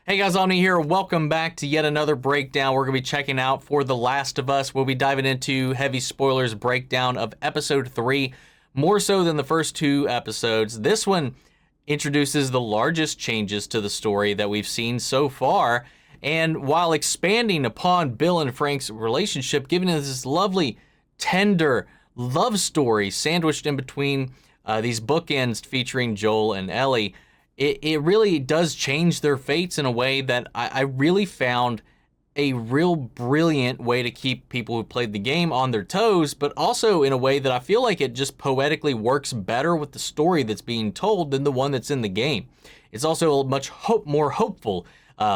Hey guys, Omni here. Welcome back to yet another breakdown we're going to be checking out for The Last of Us. We'll be diving into heavy spoilers breakdown of episode 3, more so than the first two episodes. This one introduces the largest changes to the story that we've seen so far, and while expanding upon Bill and Frank's relationship, giving us this lovely, tender love story sandwiched in between these bookends featuring Joel and Ellie. It really does change their fates in a way that I really found a real brilliant way to keep people who played the game on their toes, but also in a way that I feel like it just poetically works better with the story that's being told than the one that's in the game. It's also a much more hopeful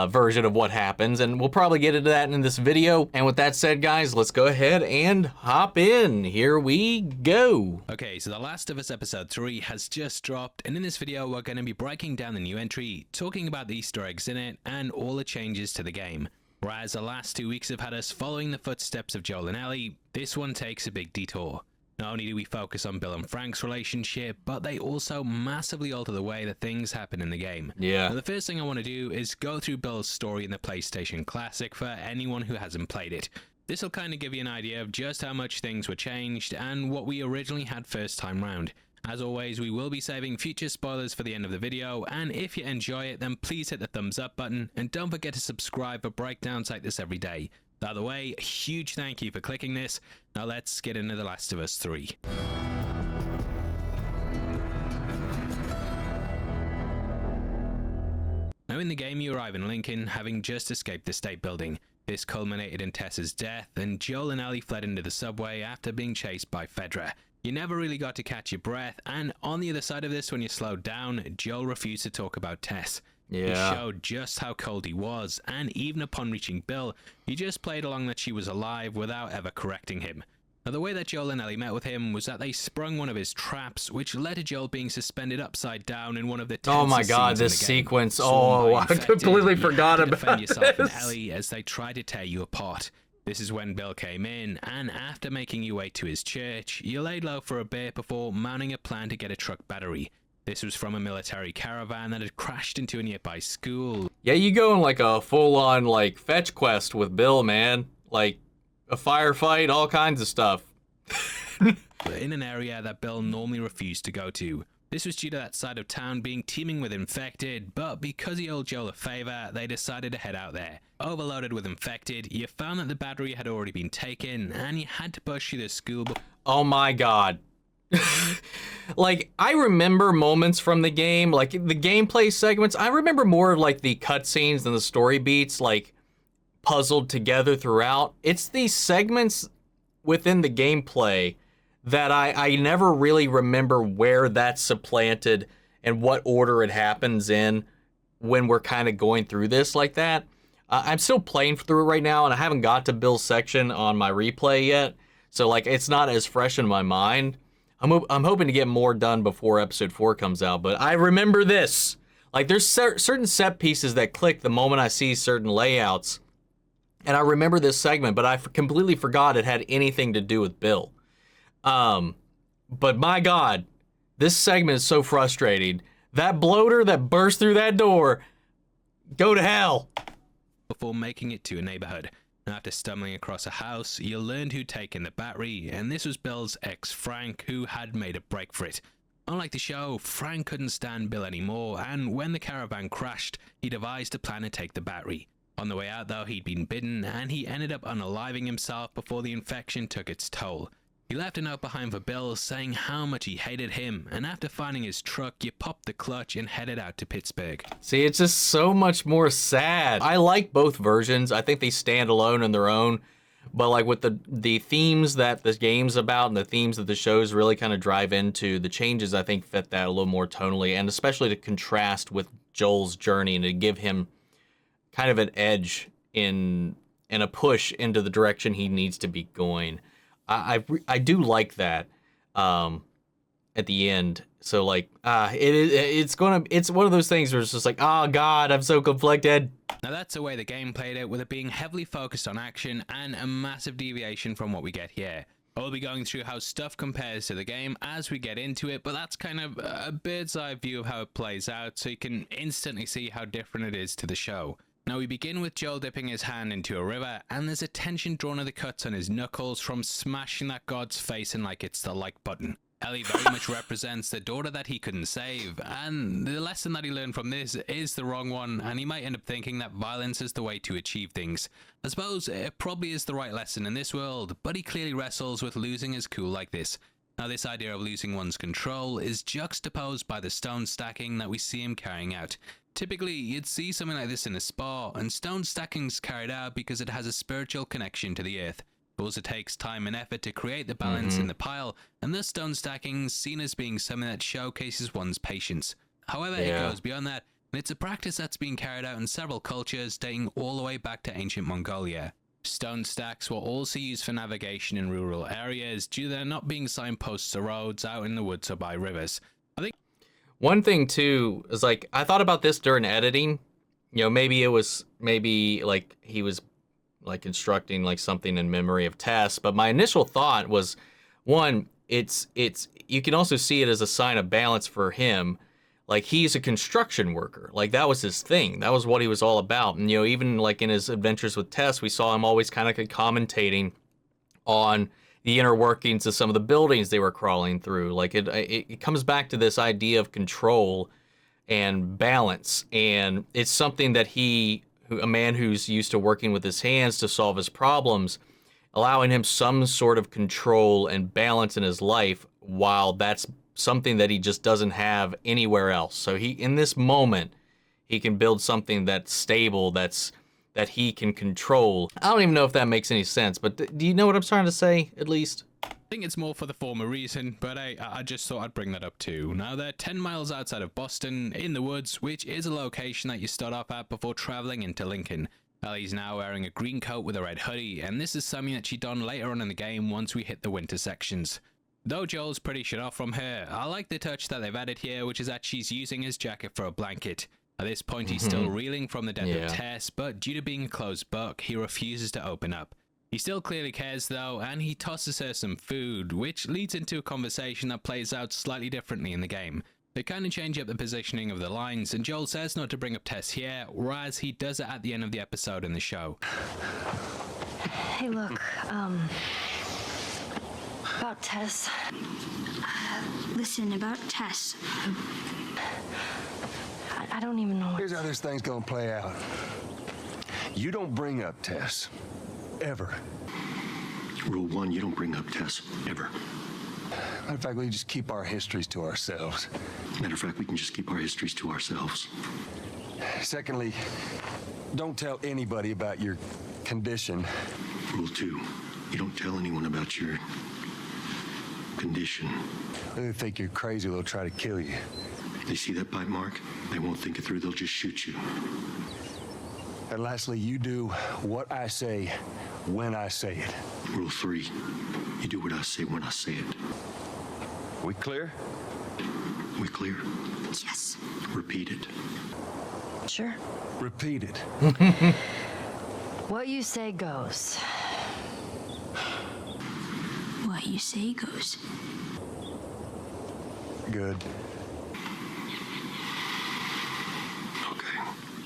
version of what happens, and we'll probably get into that in this video. And with that said, guys, let's go ahead and hop in. Here we go. Okay, so The Last of Us Episode 3 has just dropped, and in this video we're going to be breaking down the new entry, talking about the Easter eggs in it, and all the changes to the game. Whereas the last 2 weeks have had us following the footsteps of Joel and Ellie, this one takes a big detour. Not only do we focus on Bill and Frank's relationship, but they also massively alter the way that things happen in the game. Yeah. Now, the first thing I want to do is go through Bill's story in the PlayStation Classic for anyone who hasn't played it. This will kind of give you an idea of just how much things were changed and what we originally had first time round. As always, we will be saving future spoilers for the end of the video, and if you enjoy it, then please hit the thumbs up button, and don't forget to subscribe for breakdowns like this every day. By the way, a huge thank you for clicking this. Now let's get into The Last of Us 3. Now in the game you arrive in Lincoln, having just escaped the state building. This culminated in Tessa's death, and Joel and Ellie fled into the subway after being chased by Fedra. You never really got to catch your breath, and on the other side of this, when you slowed down, Joel refused to talk about Tess. Yeah. It showed just how cold he was, and even upon reaching Bill, he just played along that she was alive without ever correcting him. Now, the way that Joel and Ellie met with him was that they sprung one of his traps, which led to Joel being suspended upside down in one of the Oh my god, this sequence. Oh, I completely forgot about defend yourself and this. Ellie as they try to tear you apart. This is when Bill came in, and after making your way to his church, you laid low for a bit before mounting a plan to get a truck battery. This was from a military caravan that had crashed into a nearby school. Yeah, you go on like a full-on like fetch quest with Bill, man. Like a firefight, all kinds of stuff. But in an area that Bill normally refused to go to. This was due to that side of town being teeming with infected, but because he owed Joel a favor, they decided to head out there. Overloaded with infected, you found that the battery had already been taken, and you had to push through the school. Oh my god. Like, I remember moments from the game, like the gameplay segments. I remember more of like the cutscenes than the story beats, like puzzled together throughout. It's these segments within the gameplay that I never really remember where that's supplanted and what order it happens in when we're kind of going through this like that. I'm still playing through it right now, and I haven't got to Bill's section on my replay yet, so like it's not as fresh in my mind. I'm hoping to get more done before episode 4 comes out, but I remember this. Like, there's certain set pieces that click the moment I see certain layouts, and I remember this segment, but I completely forgot it had anything to do with Bill. But my god, this segment is so frustrating. That bloater that burst through that door, go to hell. Before making it to a neighborhood. After stumbling across a house, you learned who'd taken the battery, and this was Bill's ex Frank, who had made a break for it. Unlike the show, Frank couldn't stand Bill anymore, and when the caravan crashed, he devised a plan to take the battery. On the way out though, he'd been bitten, and he ended up unaliving himself before the infection took its toll. He left a note behind for Bill saying how much he hated him, and after finding his truck, you popped the clutch and headed out to Pittsburgh. See, it's just so much more sad. I like both versions. I think they stand alone on their own, but like with the themes that this game's about and the themes that the shows really kind of drive into, the changes I think fit that a little more tonally, and especially to contrast with Joel's journey and to give him kind of an edge in and a push into the direction he needs to be going. I do like that at the end. So like it's one of those things where it's just like, oh god, I'm so conflicted. Now that's the way the game played it, with it being heavily focused on action and a massive deviation from what we get here. I'll be going through how stuff compares to the game as we get into it, but that's kind of a bird's eye view of how it plays out, so you can instantly see how different it is to the show. Now we begin with Joel dipping his hand into a river, and there's attention drawn to the cuts on his knuckles from smashing that god's face in like it's the like button. Ellie very much represents the daughter that he couldn't save, and the lesson that he learned from this is the wrong one, and he might end up thinking that violence is the way to achieve things. I suppose it probably is the right lesson in this world, but he clearly wrestles with losing his cool like this. Now this idea of losing one's control is juxtaposed by the stone stacking that we see him carrying out. Typically, you'd see something like this in a spa, and stone stacking's carried out because it has a spiritual connection to the earth. It also takes time and effort to create the balance in the pile, and thus stone stacking is seen as being something that showcases one's patience. However, it goes beyond that, and it's a practice that's been carried out in several cultures dating all the way back to ancient Mongolia. Stone stacks were also used for navigation in rural areas due to there not being signposts or roads out in the woods or by rivers. I think One thing too is like I thought about this during editing. You know, maybe like he was like instructing like something in memory of Tess, but my initial thought was, one, it's you can also see it as a sign of balance for him. Like he's a construction worker. Like that was his thing. That was what he was all about. And you know, even like in his adventures with Tess, we saw him always kind of commentating on the inner workings of some of the buildings they were crawling through. Like it comes back to this idea of control and balance, and it's something that a man who's used to working with his hands to solve his problems, allowing him some sort of control and balance in his life, while that's something that he just doesn't have anywhere else. So in this moment, he can build something that's stable, that he can control. I don't even know if that makes any sense, but do you know what I'm trying to say, at least? I think it's more for the former reason, but I just thought I'd bring that up too. Now, they're 10 miles outside of Boston, in the woods, which is a location that you start off at before traveling into Lincoln. Ellie's now wearing a green coat with a red hoodie, and this is something that she donned later on in the game once we hit the winter sections. Though Joel's pretty shut off from her, I like the touch that they've added here, which is that she's using his jacket for a blanket. At this point, he's still reeling from the death of Tess, but due to being a closed book, he refuses to open up. He still clearly cares though, and he tosses her some food, which leads into a conversation that plays out slightly differently in the game. They kind of change up the positioning of the lines, and Joel says not to bring up Tess here, whereas he does it at the end of the episode in the show. Hey, look, about Tess. Listen, about Tess. I don't even know. Here's how this thing's gonna play out. You don't bring up Tess. Ever. Rule 1, you don't bring up Tess, ever. Matter of fact, we just keep our histories to ourselves. Matter of fact, we can just keep our histories to ourselves. Secondly, don't tell anybody about your condition. Rule 2, you don't tell anyone about your condition. They think you're crazy, they'll try to kill you. They see that bite mark, they won't think it through, they'll just shoot you. And lastly, you do what I say when I say it. Rule 3, you do what I say when I say it. We clear? We clear? Yes. Repeat it. Sure. Repeat it. What you say goes. What you say goes. Good. Okay.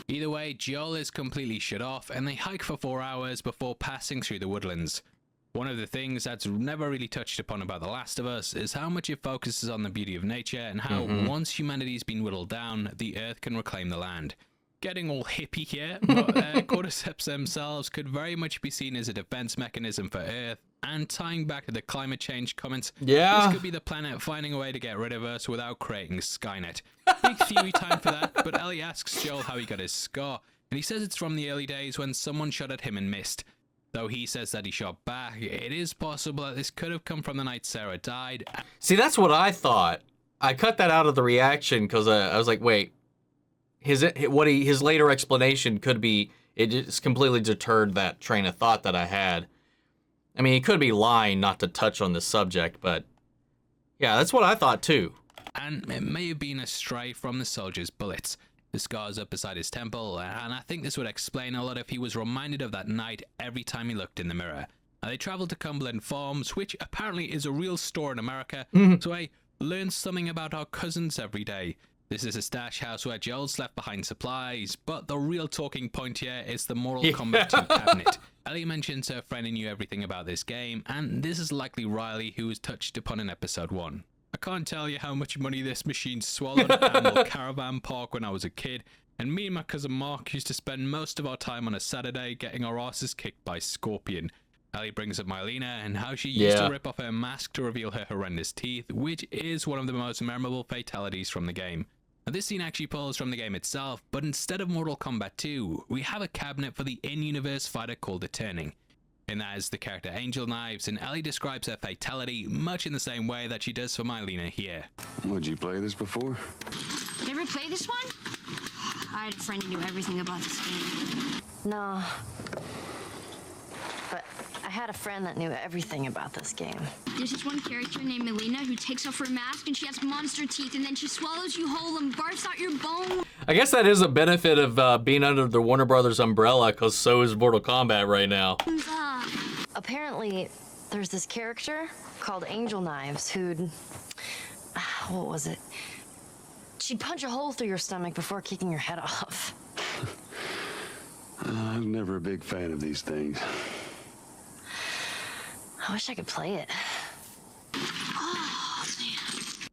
Either way, Joel is completely shut off, and they hike for 4 hours before passing through the woodlands. One of the things that's never really touched upon about The Last of Us is how much it focuses on the beauty of nature and how once humanity's been whittled down, the earth can reclaim the land. Getting all hippie here, but cordyceps themselves could very much be seen as a defense mechanism for Earth, and tying back to the climate change comments, this could be the planet finding a way to get rid of us without creating Skynet. Big theory time for that, but Ellie asks Joel how he got his scar, and he says it's from the early days when someone shot at him and missed. Though he says that he shot back, it is possible that this could have come from the night Sarah died. See, that's what I thought. I cut that out of the reaction because I was like, wait, his later explanation could be, it just completely deterred that train of thought that I had. I mean, he could be lying not to touch on this subject, but yeah, that's what I thought too. And it may have been a stray from the soldier's bullets. The scar's up beside his temple, and I think this would explain a lot if he was reminded of that night every time he looked in the mirror. They travel to Cumberland Farms, which apparently is a real store in America, so I learn something about our cousins every day. This is a stash house where Joel's left behind supplies, but the real talking point here is the Mortal Kombat 2 cabinet. Ellie mentions her friend knew everything about this game, and this is likely Riley, who was touched upon in episode 1. I can't tell you how much money this machine swallowed at Animal Caravan Park when I was a kid, and me and my cousin Mark used to spend most of our time on a Saturday getting our asses kicked by Scorpion. Ellie brings up Mylena and how she used to rip off her mask to reveal her horrendous teeth, which is one of the most memorable fatalities from the game. Now, this scene actually pulls from the game itself, but instead of Mortal Kombat 2, we have a cabinet for the in-universe fighter called the Turning. And that is the character Angel Knives, and Ellie describes her fatality much in the same way that she does for Mylena here. Would you play this before? Never play this one? I had a friend who knew everything about this game. No. But I had a friend that knew everything about this game. There's this one character named Melina who takes off her mask and she has monster teeth and then she swallows you whole and barfs out your bone. I guess that is a benefit of being under the Warner Brothers umbrella, because so is Mortal Kombat right now. Apparently, there's this character called Angel Knives who'd... What was it? She'd punch a hole through your stomach before kicking your head off. I was never a big fan of these things. I wish I could play it.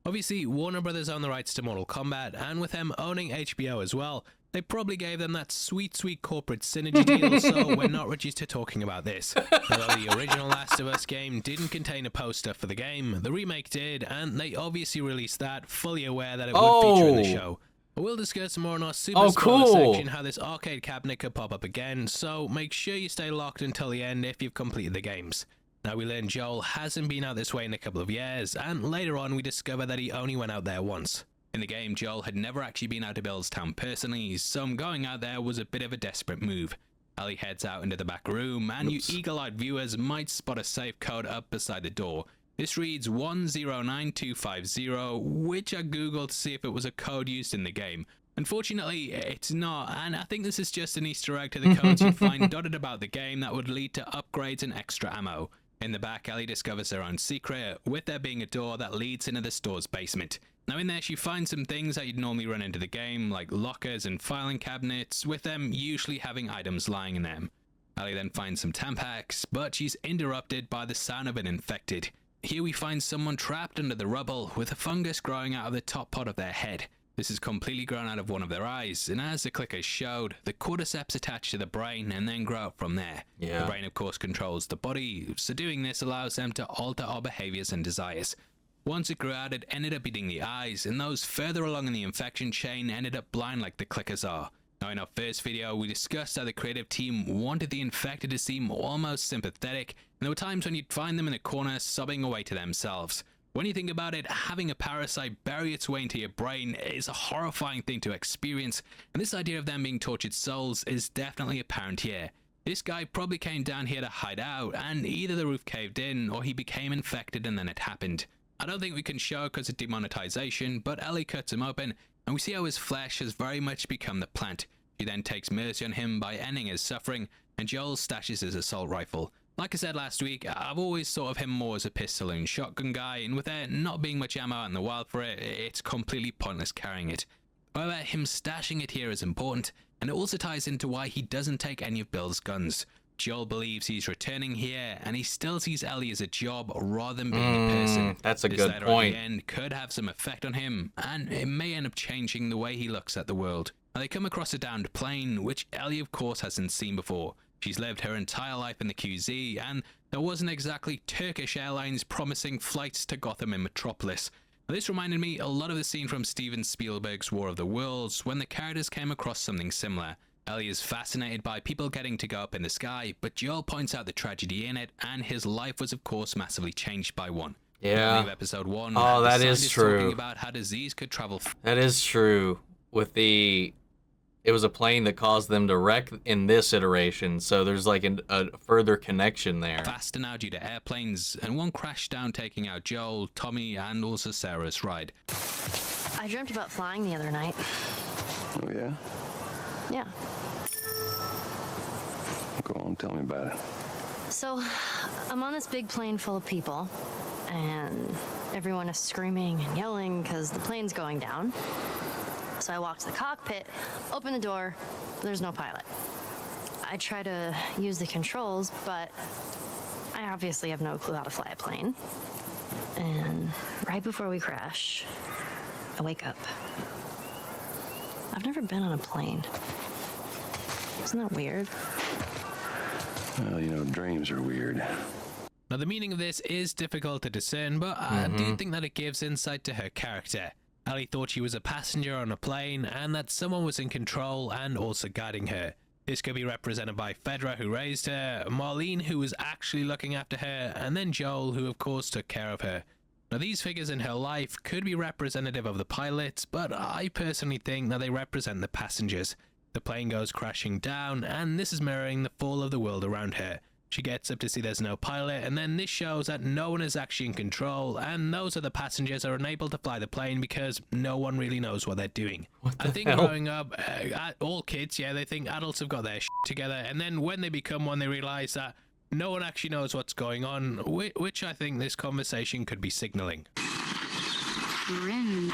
Obviously, Warner Brothers own the rights to Mortal Kombat, and with them owning HBO as well, they probably gave them that sweet, sweet corporate synergy deal, so we're not reduced to talking about this. Although the original Last of Us game didn't contain a poster for the game, the remake did, and they obviously released that, fully aware that it would feature in the show. We'll discuss more in our super spoiler section how this arcade cabinet could pop up again, so make sure you stay locked until the end if you've completed the games. Now we learn Joel hasn't been out this way in a couple of years, and later on we discover that he only went out there once. In the game, Joel had never actually been out to Billstown personally, so going out there was a bit of a desperate move. Ellie heads out into the back room, and you eagle-eyed viewers might spot a safe code up beside the door. This reads 109250, which I googled to see if it was a code used in the game. Unfortunately, it's not, and I think this is just an Easter egg to the codes you'd find dotted about the game that would lead to upgrades and extra ammo. In the back, Ellie discovers her own secret, with there being a door that leads into the store's basement. Now in there she finds some things that you'd normally run into the game, like lockers and filing cabinets, with them usually having items lying in them. Ellie then finds some Tampax, but she's interrupted by the sound of an infected. Here we find someone trapped under the rubble, with a fungus growing out of the top part of their head. This is completely grown out of one of their eyes, and as the clickers showed, the cordyceps attach to the brain and then grow up from there. Yeah. The brain of course controls the body, so doing this allows them to alter our behaviors and desires. Once it grew out, it ended up eating the eyes, and those further along in the infection chain ended up blind like the clickers are. Now in our first video, we discussed how the creative team wanted the infected to seem almost sympathetic, and there were times when you'd find them in a corner sobbing away to themselves. When you think about it, having a parasite bury its way into your brain is a horrifying thing to experience, and this idea of them being tortured souls is definitely apparent here. This guy probably came down here to hide out, and either the roof caved in or he became infected and then it happened. I don't think we can show because of demonetization, but Ellie cuts him open, and we see how his flesh has very much become the plant. She then takes mercy on him by ending his suffering, and Joel stashes his assault rifle. Like I said last week, I've always thought of him more as a pistol and shotgun guy, and with there not being much ammo out in the wild for it, it's completely pointless carrying it. However, him stashing it here is important, and it also ties into why he doesn't take any of Bill's guns. Joel believes he's returning here, and he still sees Ellie as a job rather than being a person. That's a this good letter point. At the end could have some effect on him, and it may end up changing the way he looks at the world. Now, they come across a downed plane, which Ellie of course hasn't seen before. She's lived her entire life in the QZ, and there wasn't exactly Turkish Airlines promising flights to Gotham and Metropolis. Now, this reminded me a lot of the scene from Steven Spielberg's War of the Worlds, when the characters came across something similar. Ellie is fascinated by people getting to go up in the sky, but Joel points out the tragedy in it, and his life was of course massively changed by one. Yeah. Episode 1. Oh, that is true. Talking about how disease could travel. That is true. It was a plane that caused them to wreck in this iteration, so there's like a further connection there. Faster now due to airplanes, and one crashed down taking out Joel, Tommy, and also Sarah's ride. I dreamt about flying the other night. Oh, yeah? Yeah. Go on, tell me about it. So, I'm on this big plane full of people, and everyone is screaming and yelling because the plane's going down. So I walk to the cockpit, open the door, there's no pilot. I try to use the controls, but I obviously have no clue how to fly a plane. And right before we crash, I wake up. I've never been on a plane. Isn't that weird? Well, you know, dreams are weird. Now, the meaning of this is difficult to discern, but I do think that it gives insight to her character. Ellie thought she was a passenger on a plane and that someone was in control and also guiding her. This could be represented by Fedra, who raised her, Marlene, who was actually looking after her, and then Joel, who of course took care of her. Now, these figures in her life could be representative of the pilots, but I personally think that they represent the passengers. The plane goes crashing down, and this is mirroring the fall of the world around her. She gets up to see there's no pilot, and then this shows that no one is actually in control, and those other passengers are unable to fly the plane because no one really knows what they're doing. I think growing up, all kids, they think adults have got their shit together, and then when they become one, they realize that no one actually knows what's going on, which I think this conversation could be signaling. Grim.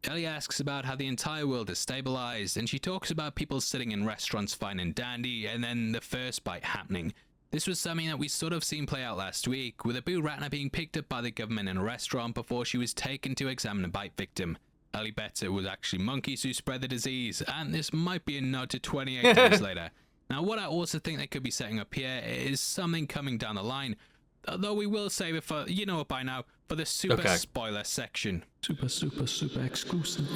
Ellie asks about how the entire world is stabilized, and she talks about people sitting in restaurants fine and dandy, and then the first bite happening. This was something that we sort of seen play out last week, with Abu Ratna being picked up by the government in a restaurant before she was taken to examine a bite victim. Ellie bets it was actually monkeys who spread the disease, and this might be a nod to 28 years later. Now, what I also think they could be setting up here is something coming down the line, though we will save it for, you know it by now, for the super spoiler section. Super exclusive.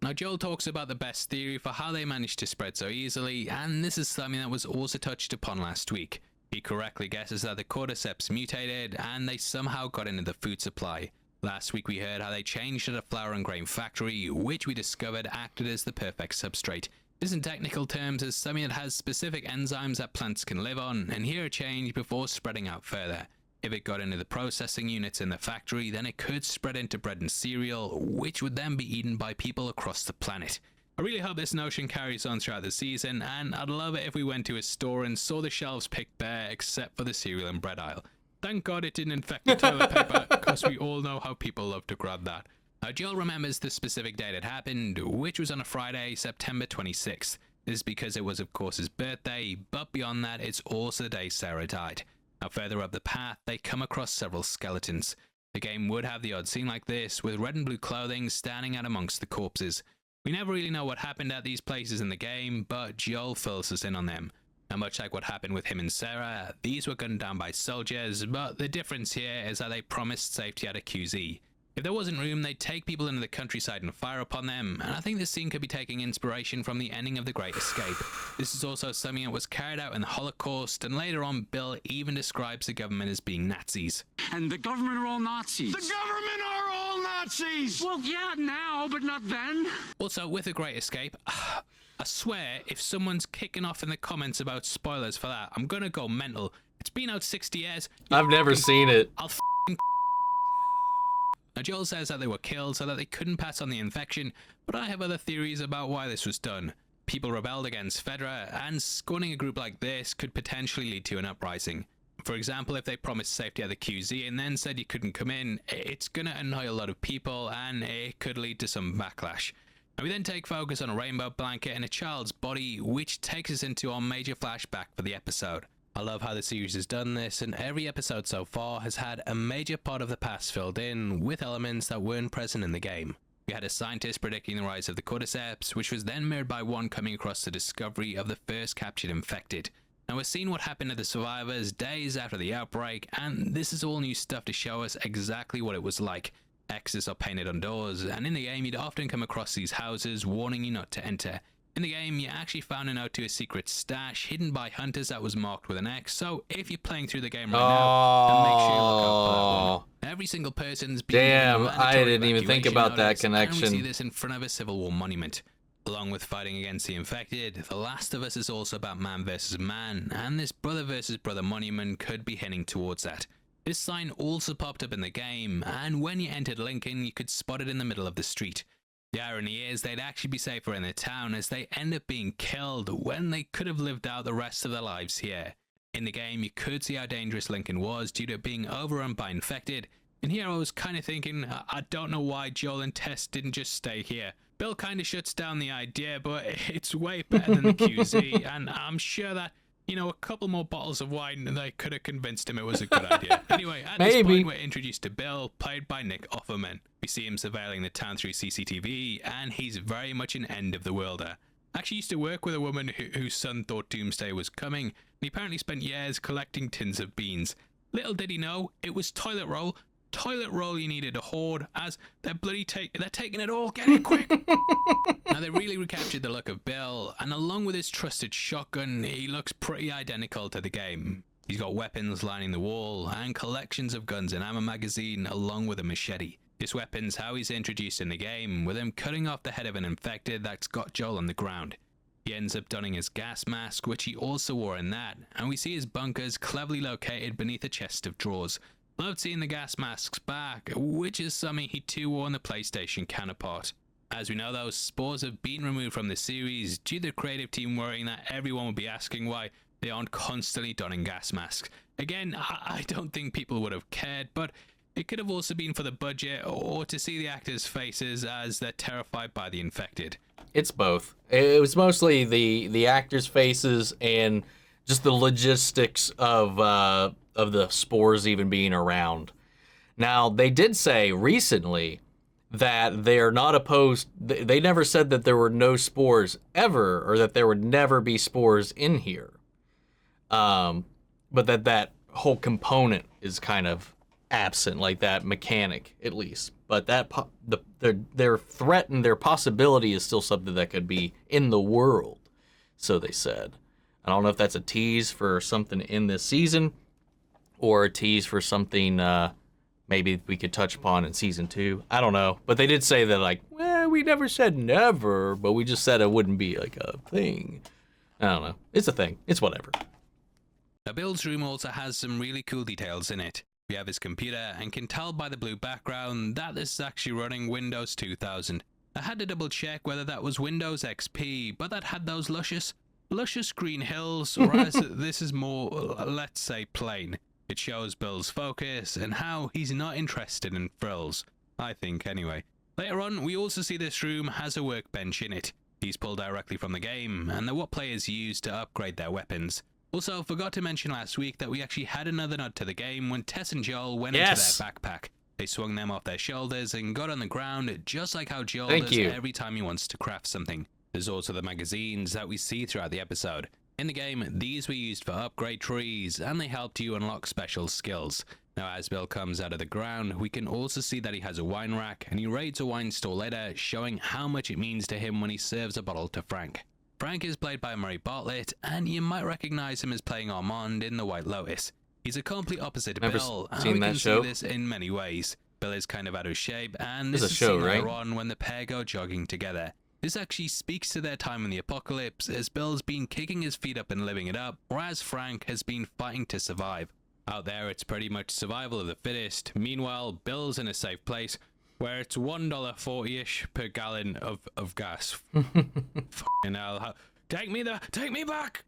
Now, Joel talks about the best theory for how they managed to spread so easily, and this is something that was also touched upon last week. He correctly guesses that the cordyceps mutated and they somehow got into the food supply. Last week we heard how they changed at a flour and grain factory, which we discovered acted as the perfect substrate. This in technical terms is something that has specific enzymes that plants can live on, and here it changed before spreading out further. If it got into the processing units in the factory, then it could spread into bread and cereal, which would then be eaten by people across the planet. I really hope this notion carries on throughout the season, and I'd love it if we went to a store and saw the shelves picked bare except for the cereal and bread aisle. Thank God it didn't infect the toilet paper, because we all know how people love to grab that. Now, Joel remembers the specific date it happened, which was on a Friday, September 26th. This is because it was of course his birthday, but beyond that it's also the day Sarah died. Now, further up the path, they come across several skeletons. The game would have the odd scene like this, with red and blue clothing standing out amongst the corpses. We never really know what happened at these places in the game, but Joel fills us in on them. Now, much like what happened with him and Sarah, these were gunned down by soldiers, but the difference here is that they promised safety at a QZ. If there wasn't room, they'd take people into the countryside and fire upon them, and I think this scene could be taking inspiration from the ending of The Great Escape. This is also something that was carried out in the Holocaust, and later on Bill even describes the government as being Nazis. And the government are all Nazis. The government are all Nazis! Well, yeah, now, but not then. Also, with The Great Escape, I swear, if someone's kicking off in the comments about spoilers for that, I'm gonna go mental. It's been out 60 years. I've never seen it. I'll Now, Joel says that they were killed so that they couldn't pass on the infection, but I have other theories about why this was done. People rebelled against Fedra, and scorning a group like this could potentially lead to an uprising. For example, if they promised safety at the QZ and then said you couldn't come in, it's gonna annoy a lot of people and it could lead to some backlash. Now, we then take focus on a rainbow blanket and a child's body, which takes us into our major flashback for the episode. I love how the series has done this, and every episode so far has had a major part of the past filled in with elements that weren't present in the game. We had a scientist predicting the rise of the cordyceps, which was then mirrored by one coming across the discovery of the first captured infected. Now, we're seeing what happened to the survivors days after the outbreak, and this is all new stuff to show us exactly what it was like. X's are painted on doors, and in the game you'd often come across these houses warning you not to enter. In the game, you actually found a note to a secret stash hidden by hunters that was marked with an X, so if you're playing through the game right now, then make sure you look out for that one. Every single person's being Damn, I didn't even think about that connection. And we see this in front of a Civil War monument. Along with fighting against the infected, The Last of Us is also about man versus man, and this brother versus brother monument could be heading towards that. This sign also popped up in the game, and when you entered Lincoln, you could spot it in the middle of the street. The irony is they'd actually be safer in their town, as they end up being killed when they could have lived out the rest of their lives here. In the game, you could see how dangerous Lincoln was due to it being overrun by infected, and here I was kind of thinking, I don't know why Joel and Tess didn't just stay here. Bill kind of shuts down the idea, but it's way better than the QZ, and I'm sure that, you know, a couple more bottles of wine, they could have convinced him it was a good idea. Anyway, at this point, we're introduced to Bill, played by Nick Offerman. We see him surveilling the town through CCTV, and he's very much an end-of-the-worlder. I actually used to work with a woman whose son thought Doomsday was coming, and he apparently spent years collecting tins of beans. Little did he know, it was toilet roll you needed to hoard, as they're taking it all. Get it quick. Now they really recaptured the look of Bill, and along with his trusted shotgun, he looks pretty identical to the game. He's got weapons lining the wall and collections of guns and ammo magazine along with a machete. This weapon's how he's introduced in the game, with him cutting off the head of an infected that's got Joel on the ground. He ends up donning his gas mask, which he also wore in that, and we see his bunkers cleverly located beneath a chest of drawers. Loved seeing the gas masks back, which is something he too wore on the PlayStation counterpart. As we know, those spores have been removed from the series due to the creative team worrying that everyone would be asking why they aren't constantly donning gas masks. Again, I don't think people would have cared, but it could have also been for the budget or to see the actors' faces as they're terrified by the infected. It's both. It was mostly the actors' faces and just the logistics of the spores even being around. Now, they did say recently that they're not opposed. They never said that there were no spores ever, or that there would never be spores in here. But that whole component is kind of absent, like that mechanic at least. But that their threat and their possibility is still something that could be in the world. So they said. I don't know if that's a tease for something in this season, or a tease for something maybe we could touch upon in season 2. I don't know. But they did say that, like, well, we never said never, but we just said it wouldn't be like a thing. I don't know. It's a thing. It's whatever. Now, Bill's room also has some really cool details in it. We have his computer and can tell by the blue background that this is actually running Windows 2000. I had to double check whether that was Windows XP, but that had those luscious green hills, whereas this is more, let's say, plain. It shows Bill's focus and how he's not interested in frills. I think, anyway. Later on, we also see this room has a workbench in it. These pulled directly from the game, and they're what players use to upgrade their weapons. Also, forgot to mention last week that we actually had another nod to the game when Tess and Joel went into their backpack. They swung them off their shoulders and got on the ground, just like how Joel does every time he wants to craft something. There's also the magazines that we see throughout the episode. In the game, these were used for upgrade trees, and they helped you unlock special skills. Now, as Bill comes out of the ground, we can also see that he has a wine rack, and he raids a wine store later, showing how much it means to him when he serves a bottle to Frank. Frank is played by Murray Bartlett, and you might recognize him as playing Armand in The White Lotus. He's a complete opposite to Bill, and we can see this in many ways. Bill is kind of out of shape, and this is seen later on when the pair go jogging together. This actually speaks to their time in the apocalypse, as Bill's been kicking his feet up and living it up, whereas Frank has been fighting to survive. Out there, it's pretty much survival of the fittest. Meanwhile, Bill's in a safe place, where it's $1.40-ish per gallon of gas. Fucking hell. Take me back!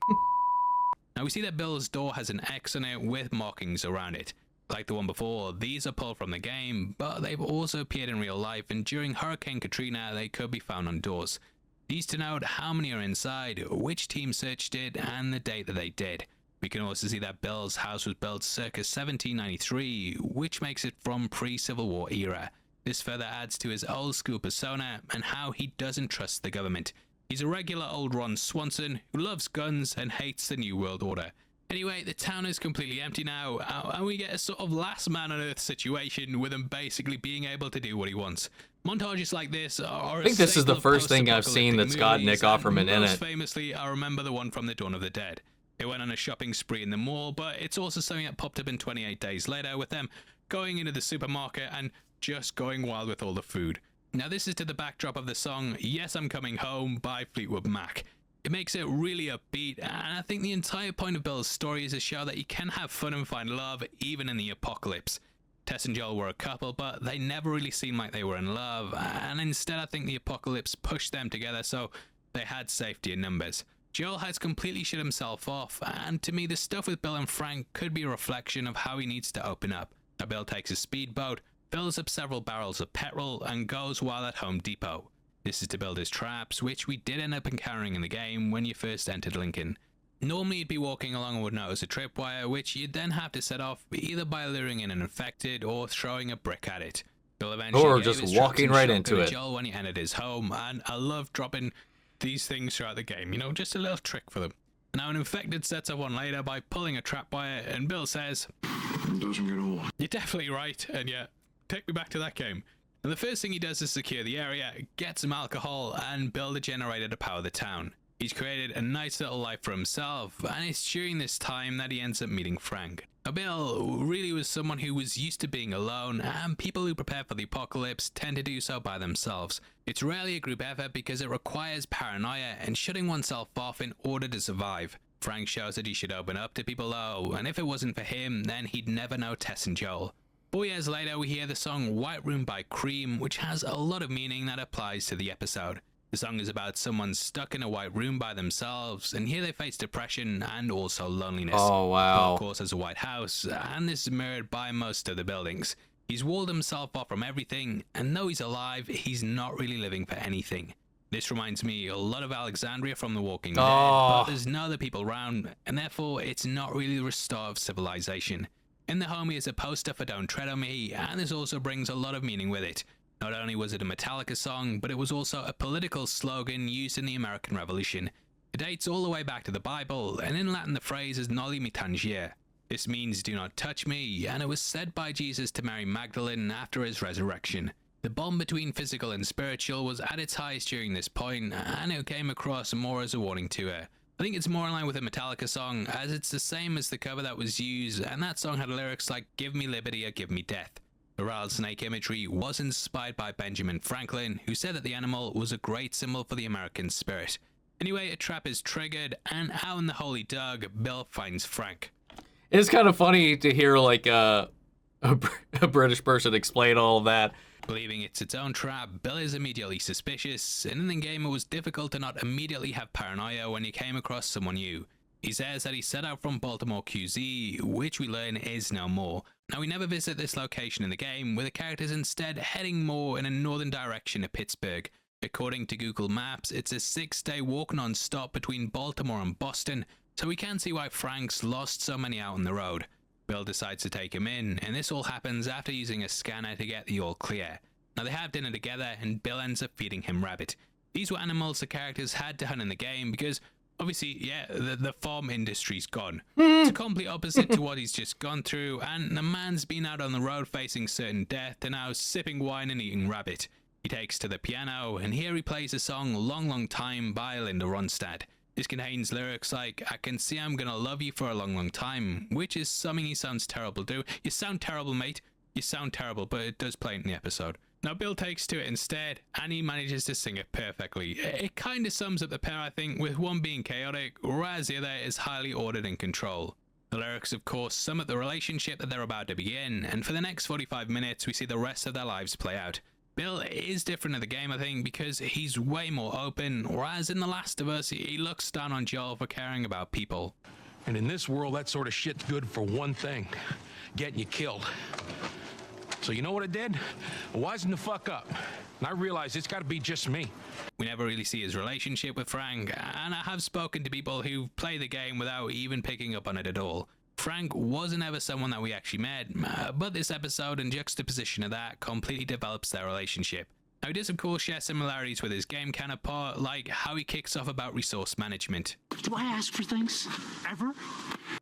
Now we see that Bill's door has an X on it with markings around it. Like the one before, these are pulled from the game, but they've also appeared in real life, and during Hurricane Katrina, they could be found on doors. These denote how many are inside, which team searched it, and the date that they did. We can also see that Bill's house was built circa 1793, which makes it from pre-Civil War era. This further adds to his old school persona and how he doesn't trust the government. He's a regular old Ron Swanson who loves guns and hates the New World Order. Anyway, the town is completely empty now, and we get a sort of last man on earth situation with him basically being able to do what he wants. Montages like this are I think this is the first thing I've seen that's got Nick Offerman in it. Most famously, I remember the one from the Dawn of the Dead. They went on a shopping spree in the mall, but it's also something that popped up in 28 Days Later with them going into the supermarket and just going wild with all the food. Now this is to the backdrop of the song Yes I'm Coming Home by Fleetwood Mac. It makes it really upbeat, and I think the entire point of Bill's story is to show that you can have fun and find love even in the apocalypse. Tess and Joel were a couple, but they never really seemed like they were in love, and instead I think the apocalypse pushed them together, so they had safety in numbers. Joel has completely shut himself off, and to me the stuff with Bill and Frank could be a reflection of how he needs to open up. Now Bill takes a speedboat, fills up several barrels of petrol, and goes while at Home Depot. This is to build his traps, which we did end up encountering in the game when you first entered Lincoln. Normally you'd be walking along and would notice a tripwire, which you'd then have to set off either by luring in an infected or throwing a brick at it. Bill eventually Or gave just his walking traps right and into shotgun it. to Joel when he entered his home, and I love dropping these things throughout the game, you know, just a little trick for them. Now an infected sets up one later by pulling a trapwire, and Bill says, It doesn't get old. "You're definitely right," and yeah, take me back to that game. And the first thing he does is secure the area, get some alcohol, and build a generator to power the town. He's created a nice little life for himself, and it's during this time that he ends up meeting Frank. Now Bill really was someone who was used to being alone, and people who prepare for the apocalypse tend to do so by themselves. It's rarely a group effort because it requires paranoia and shutting oneself off in order to survive. Frank shows that he should open up to people though, and if it wasn't for him, then he'd never know Tess and Joel. 4 years later, we hear the song White Room by Cream, which has a lot of meaning that applies to the episode. The song is about someone stuck in a white room by themselves, and here they face depression and also loneliness. Oh, wow. Bill, of course, has a white house, and this is mirrored by most of the buildings. He's walled himself off from everything, and though he's alive, he's not really living for anything. This reminds me a lot of Alexandria from The Walking Dead, but there's no other people around, and therefore it's not really the restore of civilization. In the home, he is a poster for Don't Tread on Me, and this also brings a lot of meaning with it. Not only was it a Metallica song, but it was also a political slogan used in the American Revolution. It dates all the way back to the Bible, and in Latin the phrase is Noli me tangere. This means do not touch me, and it was said by Jesus to Mary Magdalene after his resurrection. The bond between physical and spiritual was at its highest during this point, and it came across more as a warning to her. I think it's more in line with a Metallica song, as it's the same as the cover that was used, and that song had lyrics like "Give me liberty or give me death." The rattlesnake imagery was inspired by Benjamin Franklin, who said that the animal was a great symbol for the American spirit. Anyway, a trap is triggered, and out in the Holy Dug, Bill finds Frank. It's kind of funny to hear like a British person explain all of that. Believing it's its own trap, Bill is immediately suspicious, and in the game it was difficult to not immediately have paranoia when you came across someone new. He says that he set out from Baltimore QZ, which we learn is no more. Now we never visit this location in the game, with the characters instead heading more in a northern direction to Pittsburgh. According to Google Maps, it's a 6-day walk non-stop between Baltimore and Boston, so we can see why Frank's lost so many out on the road. Bill decides to take him in, and this all happens after using a scanner to get the all clear. Now they have dinner together, and Bill ends up feeding him rabbit. These were animals the characters had to hunt in the game because, obviously, yeah, the farm industry's gone. It's a complete opposite to what he's just gone through, and the man's been out on the road facing certain death and now sipping wine and eating rabbit. He takes to the piano, and here he plays the song Long Long Time by Linda Ronstadt. This contains lyrics like, I can see I'm gonna love you for a long, long time, which is something he sounds terrible to. You sound terrible, mate. You sound terrible, but it does play in the episode. Now Bill takes to it instead, and he manages to sing it perfectly. It kind of sums up the pair, I think, with one being chaotic, whereas the other is highly ordered and controlled. The lyrics, of course, sum up the relationship that they're about to begin, and for the next 45 minutes we see the rest of their lives play out. Bill is different in the game, I think, because he's way more open, whereas in The Last of Us, he looks down on Joel for caring about people. And in this world, that sort of shit's good for one thing, getting you killed. So you know what I did? I wisened the fuck up, and I realized it's gotta be just me. We never really see his relationship with Frank, and I have spoken to people who play the game without even picking up on it at all. Frank wasn't ever someone that we actually met, but this episode and juxtaposition of that completely develops their relationship. Now he does of course share similarities with his game counterpart, like how he kicks off about resource management. Do I ask for things? Ever?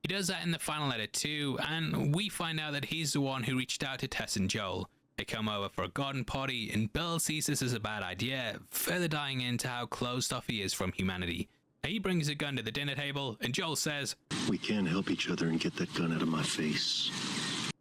He does that in the final letter too, and we find out that he's the one who reached out to Tess and Joel. They come over for a garden party, and Bill sees this as a bad idea, further diving into how closed off he is from humanity. He brings a gun to the dinner table, and Joel says, We can't help each other and get that gun out of my face.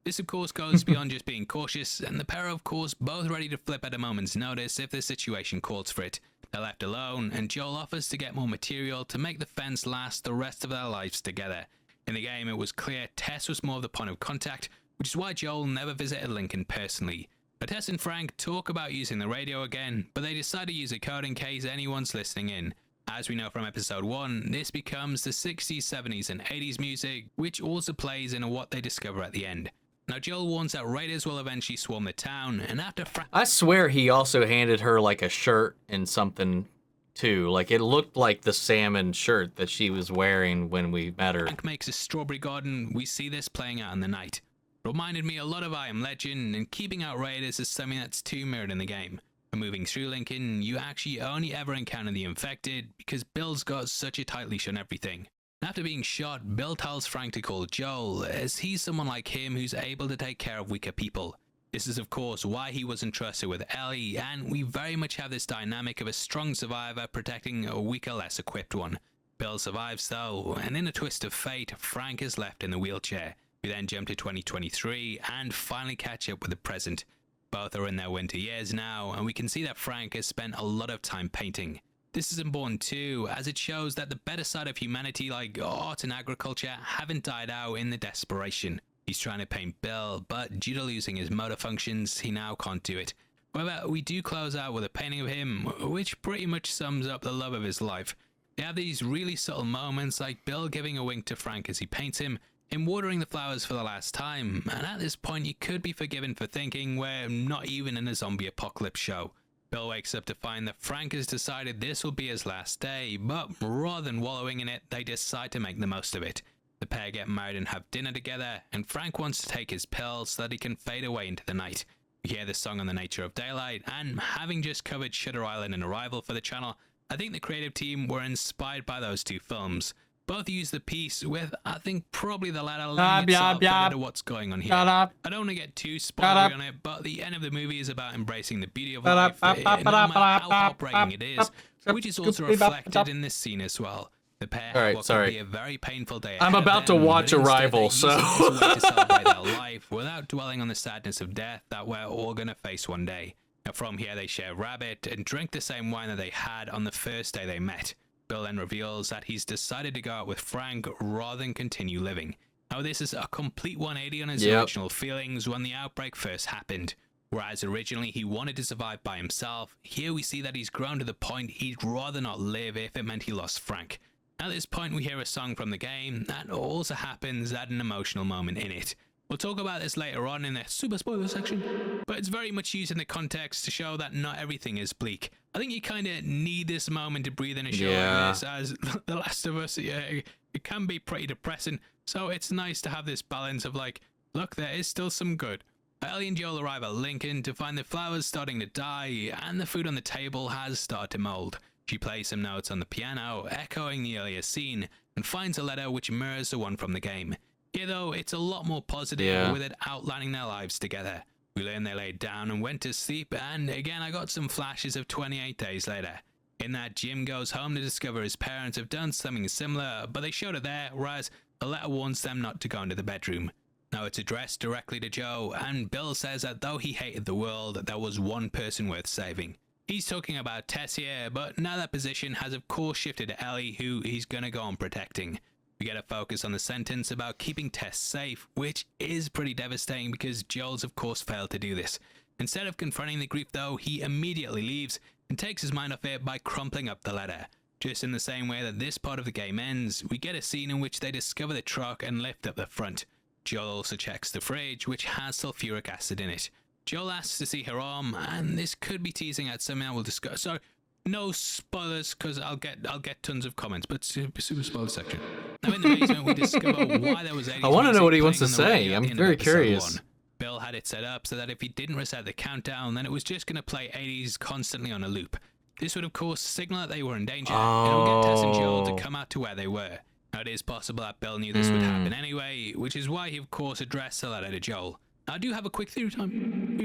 This of course goes beyond just being cautious, and the pair are of course both ready to flip at a moment's notice if the situation calls for it. They're left alone, and Joel offers to get more material to make the fence last the rest of their lives together. In the game it was clear Tess was more of the point of contact, which is why Joel never visited Lincoln personally. Now, Tess and Frank talk about using the radio again, but they decide to use a code in case anyone's listening in. As we know from episode 1, this becomes the 60s, 70s, and 80s music, which also plays into what they discover at the end. Now, Joel warns that raiders will eventually swarm the town, and after I swear he also handed her like a shirt and something too. Like it looked like the salmon shirt that she was wearing when we met her. Frank makes a strawberry garden, we see this playing out in the night. Reminded me a lot of I Am Legend, and keeping out raiders is something that's too mirrored in the game. And moving through Lincoln, you actually only ever encounter the infected because Bill's got such a tight leash on everything. After being shot, Bill tells Frank to call Joel, as he's someone like him who's able to take care of weaker people. This is of course why he was entrusted with Ellie, and we very much have this dynamic of a strong survivor protecting a weaker, less equipped one. Bill survives though, and in a twist of fate, Frank is left in the wheelchair. We then jump to 2023 and finally catch up with the present. Both are in their winter years now, and we can see that Frank has spent a lot of time painting. This is important too, as it shows that the better side of humanity like art and agriculture haven't died out in the desperation. He's trying to paint Bill, but due to losing his motor functions, he now can't do it. However, we do close out with a painting of him, which pretty much sums up the love of his life. They have these really subtle moments like Bill giving a wink to Frank as he paints him, him watering the flowers for the last time, and at this point you could be forgiven for thinking we're not even in a zombie apocalypse show. Bill wakes up to find that Frank has decided this will be his last day, but rather than wallowing in it, they decide to make the most of it. The pair get married and have dinner together, and Frank wants to take his pills so that he can fade away into the night. We hear the song on the nature of daylight, and having just covered Shutter Island and Arrival for the channel, I think the creative team were inspired by those two films. Both use the piece with, I think, probably the latter lending itself better to what's going on here. I don't want to get too spoilery on it, but the end of the movie is about embracing the beauty of life, no matter how heartbreaking it is, which is also reflected in this scene as well. The pair have what could be a very painful day. I'm about to watch Arrival, so to celebrate their life without dwelling on the sadness of death that we're all gonna face one day. Now from here they share rabbit and drink the same wine that they had on the first day they met. Bill then reveals that he's decided to go out with Frank rather than continue living. Now this is a complete 180 on his original feelings when the outbreak first happened. Whereas originally he wanted to survive by himself, here we see that he's grown to the point he'd rather not live if it meant he lost Frank. At this point we hear a song from the game that also happens at an emotional moment in it. We'll talk about this later on in the super spoiler section, but it's very much used in the context to show that not everything is bleak. I think you kind of need this moment to breathe in a show like this, as The Last of Us, it can be pretty depressing, so it's nice to have this balance of like, look, there is still some good. Ellie and Joel arrive at Lincoln to find the flowers starting to die, and the food on the table has started to mold. She plays some notes on the piano, echoing the earlier scene, and finds a letter which mirrors the one from the game. Here though, it's a lot more positive with it outlining their lives together. We learn they laid down and went to sleep, and again I got some flashes of 28 days later. In that, Jim goes home to discover his parents have done something similar, but they showed it there, whereas the letter warns them not to go into the bedroom. Now it's addressed directly to Joe, and Bill says that though he hated the world, there was one person worth saving. He's talking about Tess here, but now that position has of course shifted to Ellie, who he's gonna go on protecting. We get a focus on the sentence about keeping Tess safe, which is pretty devastating because Joel's of course failed to do this. Instead of confronting the grief though, he immediately leaves and takes his mind off it by crumpling up the letter. Just in the same way that this part of the game ends, we get a scene in which they discover the truck and lift up the front. Joel also checks the fridge, which has sulfuric acid in it. Joel asks to see her arm, and this could be teasing at something I will discuss. So no spoilers, because I'll get tons of comments, but super spoiler section. Now in the basement we discover why there was 80s I want to know what he wants to music playing on the say. radio at I'm the end very of episode curious. 1. Bill had it set up so that if he didn't reset the countdown, then it was just going to play 80s constantly on a loop. This would of course signal that they were in danger, and it would get Tess and Joel to come out to where they were. Now it is possible that Bill knew this would happen anyway, which is why he of course addressed the letter to Joel. Now, I do have a quick theory time.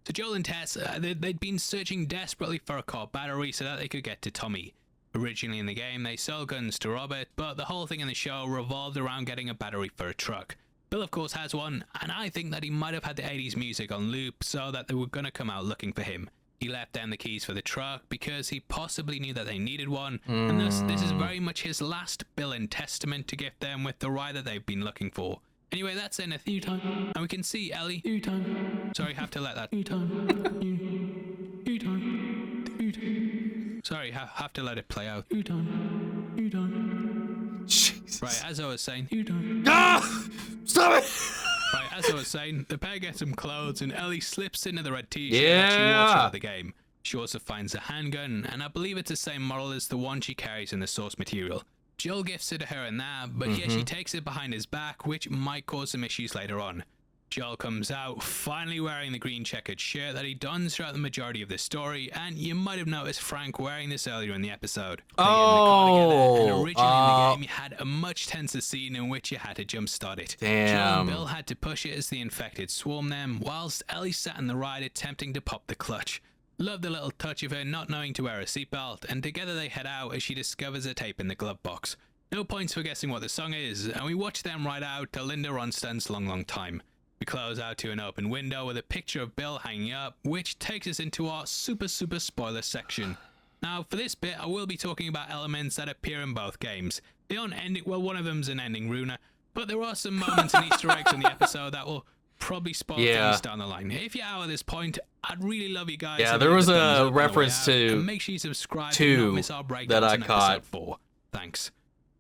So Joel and Tess, they'd been searching desperately for a car battery so that they could get to Tommy. Originally in the game, they sold guns to Robert, but the whole thing in the show revolved around getting a battery for a truck. Bill of course has one, and I think that he might have had the 80s music on loop so that they were going to come out looking for him. He left them the keys for the truck because he possibly knew that they needed one, and thus this is very much his last Bill and testament to gift them with the ride that they've been looking for. Anyway, that's in a theory time, and we can see Ellie. Theory time. Sorry, have to let that. Theory time. Theory time. Theory time. Sorry, have to let it play out. You don't. Jesus. Right, as I was saying. Ah! Stop it! Right, as I was saying, the pair get some clothes and Ellie slips into the red t-shirt Yeah. that she wore throughout the game. She also finds a handgun, and I believe it's the same model as the one she carries in the source material. Joel gifts it to her in that, but here she takes it behind his back, which might cause some issues later on. Joel comes out, finally wearing the green checkered shirt that he dons throughout the majority of the story, and you might have noticed Frank wearing this earlier in the episode. They get in the car together, and originally in the game you had a much tenser scene in which you had to jumpstart it. Joel Damn. and Bill had to push it as the infected swarmed them, whilst Ellie sat in the ride attempting to pop the clutch. Love the little touch of her not knowing to wear a seatbelt, and together they head out as she discovers a tape in the glove box. No points for guessing what the song is, and we watch them ride out to Linda Ronstadt's Long Long Time. We close out to an open window with a picture of Bill hanging up, which takes us into our super spoiler section. Now, for this bit, I will be talking about elements that appear in both games. They aren't ending, well, one of them's an ending ruiner, but there are some moments and Easter eggs in the episode that will probably spoil things down the line. If you're out at this point, I'd really love you guys. Yeah, to there leave was the thumbs a up on the way reference out, to and make sure you subscribe two to not miss our breakdowns that I in caught. episode 4. Thanks.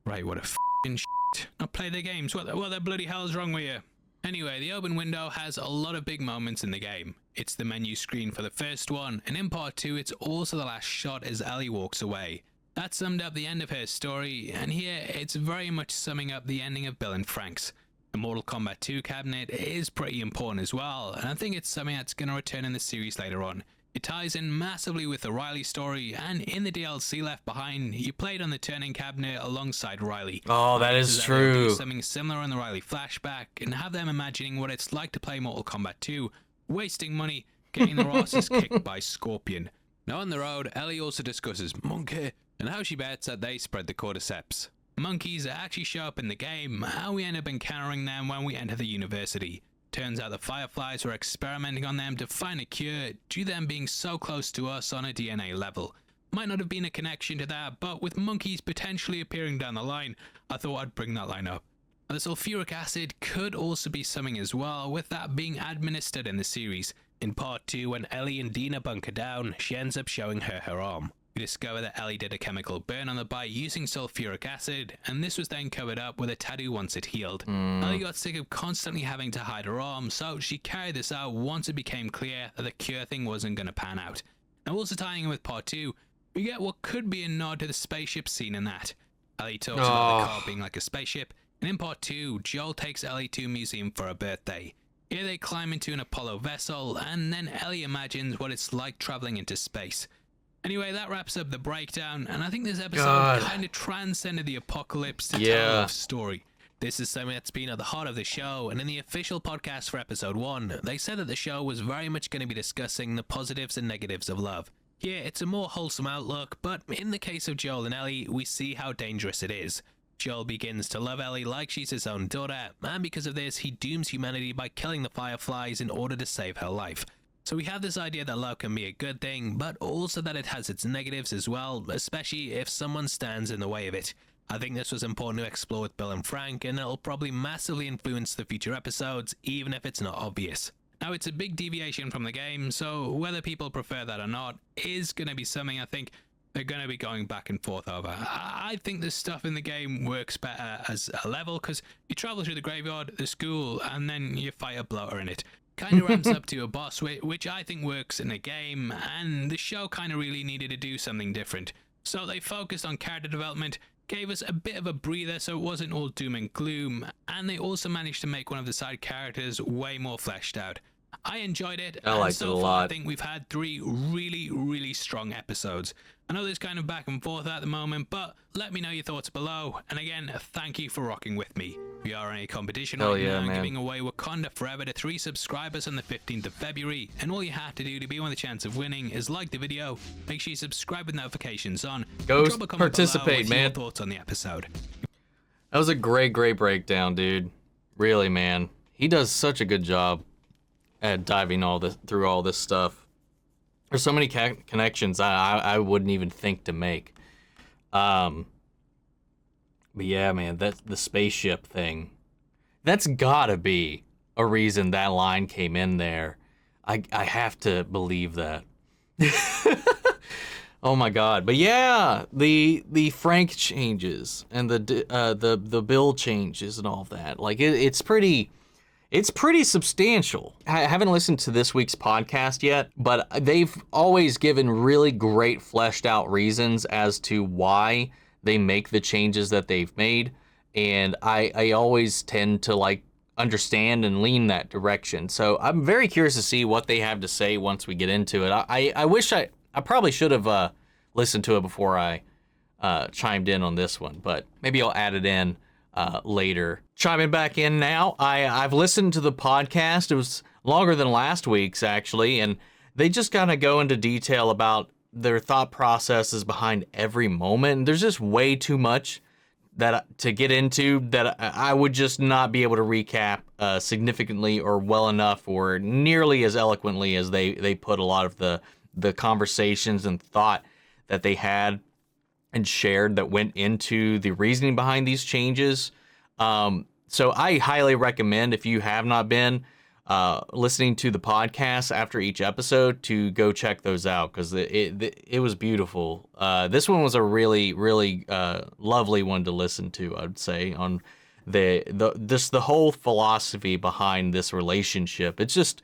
Right, what a f***ing shit. Not play the games. What the bloody hell's wrong with you? Anyway, the open window has a lot of big moments in the game. It's the menu screen for the first one, and in part 2 it's also the last shot as Ellie walks away. That summed up the end of her story, and here it's very much summing up the ending of Bill and Frank's. The Mortal Kombat 2 cabinet is pretty important as well, and I think it's something that's going to return in the series later on. It ties in massively with the Riley story, and in the DLC Left Behind, you played on the turning cabinet alongside Riley. Oh, that is So they'll do true. something similar in the Riley flashback, and have them imagining what it's like to play Mortal Kombat 2, wasting money, getting their asses kicked by Scorpion. Now on the road, Ellie also discusses Monkey, and how she bets that they spread the cordyceps. Monkeys actually show up in the game, and we end up encountering them when we enter the university. Turns out the Fireflies were experimenting on them to find a cure, due to them being so close to us on a DNA level. Might not have been a connection to that, but with monkeys potentially appearing down the line, I thought I'd bring that line up. The sulfuric acid could also be something as well, with that being administered in the series. In part 2, when Ellie and Dina bunker down, she ends up showing her arm. We discover that Ellie did a chemical burn on the bite using sulfuric acid, and this was then covered up with a tattoo once it healed. Ellie got sick of constantly having to hide her arm, so she carried this out once it became clear that the cure thing wasn't going to pan out. Now, also tying in with part 2, we get what could be a nod to the spaceship scene in that. Ellie talks about the car being like a spaceship, and in part 2, Joel takes Ellie to a museum for her birthday. Here they climb into an Apollo vessel, and then Ellie imagines what it's like traveling into space. Anyway, that wraps up the breakdown, and I think this episode kind of transcended the apocalypse to tell a story. This is something that's been at the heart of the show, and in the official podcast for episode 1, they said that the show was very much going to be discussing the positives and negatives of love. Here, it's a more wholesome outlook, but in the case of Joel and Ellie, we see how dangerous it is. Joel begins to love Ellie like she's his own daughter, and because of this, he dooms humanity by killing the Fireflies in order to save her life. So we have this idea that love can be a good thing, but also that it has its negatives as well, especially if someone stands in the way of it. I think this was important to explore with Bill and Frank, and it'll probably massively influence the future episodes, even if it's not obvious. Now, it's a big deviation from the game, so whether people prefer that or not is going to be something I think they're going to be going back and forth over. I think the stuff in the game works better as a level, because you travel through the graveyard, the school, and then you fight a bloater in it. Kind of ramps up to a boss, which I think works in a game, and the show kind of really needed to do something different. So they focused on character development, gave us a bit of a breather so it wasn't all doom and gloom, and they also managed to make one of the side characters way more fleshed out. I enjoyed it, I liked it a lot. I think we've had 3 really strong episodes. I know there's kind of back and forth at the moment, but let me know your thoughts below. And again, thank you for rocking with me. We are in a competition right now, giving away Wakanda Forever to 3 subscribers on the 15th of February. And all you have to do to be on the chance of winning is like the video, make sure you subscribe with notifications on. Go drop a comment participate, below with man. your thoughts on the episode. That was a great breakdown, dude. Really, man. He does such a good job at diving through all this stuff. There's so many connections I wouldn't even think to make. But yeah, man, that's the spaceship thing. That's gotta be a reason that line came in there. I have to believe that. Oh my God! But yeah, the Frank changes and the Bill changes and all of that. Like it's pretty substantial. I haven't listened to this week's podcast yet, but they've always given really great fleshed out reasons as to why they make the changes that they've made, and I always tend to like understand and lean that direction. So I'm very curious to see what they have to say once we get into it. I wish I probably should have listened to it before I chimed in on this one, but maybe I'll add it in later. Chiming back in now, I've listened to the podcast. It was longer than last week's actually, and they just kind of go into detail about their thought processes behind every moment. There's just way too much that to get into that I would just not be able to recap significantly or well enough or nearly as eloquently as they put a lot of the conversations and thought that they had and shared that went into the reasoning behind these changes. So I highly recommend, if you have not been listening to the podcast after each episode, to go check those out, because it was beautiful. This one was a really, really lovely one to listen to, I would say, on the whole philosophy behind this relationship. It's just,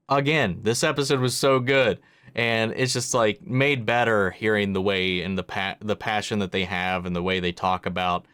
again, this episode was so good. And it's just like made better hearing the way and the passion that they have and the way they talk about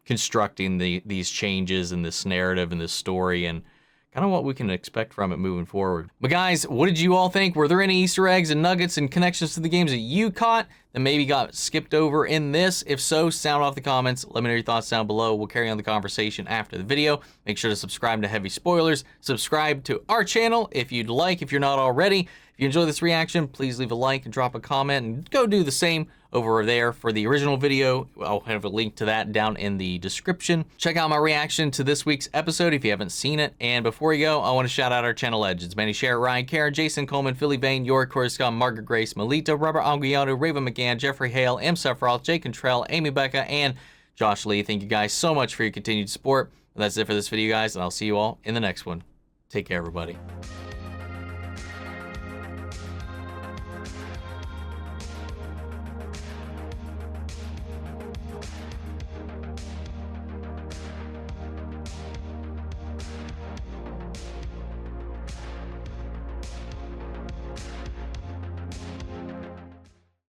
constructing these changes in this narrative and this story and kind of what we can expect from it moving forward. But guys, what did you all think? Were there any Easter eggs and nuggets and connections to the games that you caught that maybe got skipped over in this? If so, sound off the comments. Let me know your thoughts down below. We'll carry on the conversation after the video. Make sure to subscribe to Heavy Spoilers. Subscribe to our channel if you'd like, if you're not already. If you enjoy this reaction, please leave a like and drop a comment, and go do the same over there for the original video. I'll have a link to that down in the description. Check out my reaction to this week's episode if you haven't seen it. And before you go, I want to shout out our channel legends: Manny Sherritt, Ryan Karen, Jason Coleman, Philly Bain, York Coruscant, Margaret Grace, Melita, Robert Anguiano, Raven McGann, Jeffrey Hale, M. Sephiroth, Jake Contrell, Amy Becca, and Josh Lee. Thank you guys so much for your continued support. That's it for this video, guys, and I'll see you all in the next one. Take care, everybody.